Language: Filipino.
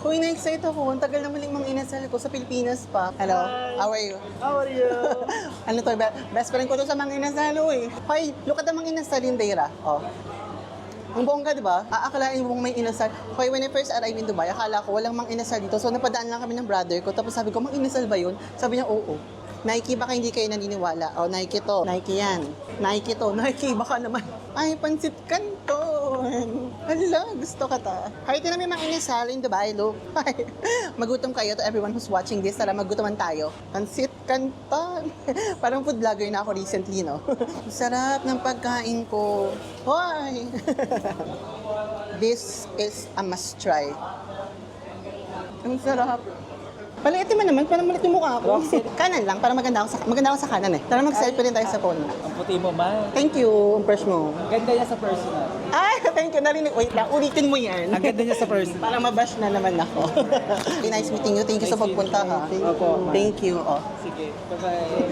Uy, na-excite ako. Ang tagal naman yung mga inasal ko sa Pilipinas pa. Hello, Hi. how are you? How are you? Ano to, best friend ko to sa mga inasal, uy. Hoy, look at the mga inasal in Deira. Oh. Ang bongga, di ba? Aakalain mong may inasal. Hoy, when I first arrived in Dubai, akala ko walang mang inasal dito. So, napadaan lang kami ng brother ko. Tapos sabi ko, mang inasal ba yun? Sabi niya, oo. Nike, baka hindi kayo naniniwala. Oh, Nike to. Nike yan. Nike to. Nike, baka naman. Ay, pansit canton. Hala, gusto ka ta. Kahit na may mga inasal in Dubai, look. Ay, magutom kayo to everyone who's watching this. Tara, magutoman tayo. Pansit canton. Parang food vlogger na ako recently, no? Sarap ng pagkain ko. Hoy! This is a must try. Ang sarap. Paliitin mo naman, para malit yung mukha ko. Kanan lang, para maganda ako sa kanan eh. Tara mag-selfie rin tayo sa phone. Ang puti mo, ma. Thank you, ang fresh mo. Ganda niya sa personal. Ay, thank you. Narinig. Wait lang, ulitin mo yan. Ang ganda niya sa personal. Para mabash na naman ako. Nice meeting you. Thank you sa pagpunta ha. Opo. Thank you. Oh. Sige, bye-bye.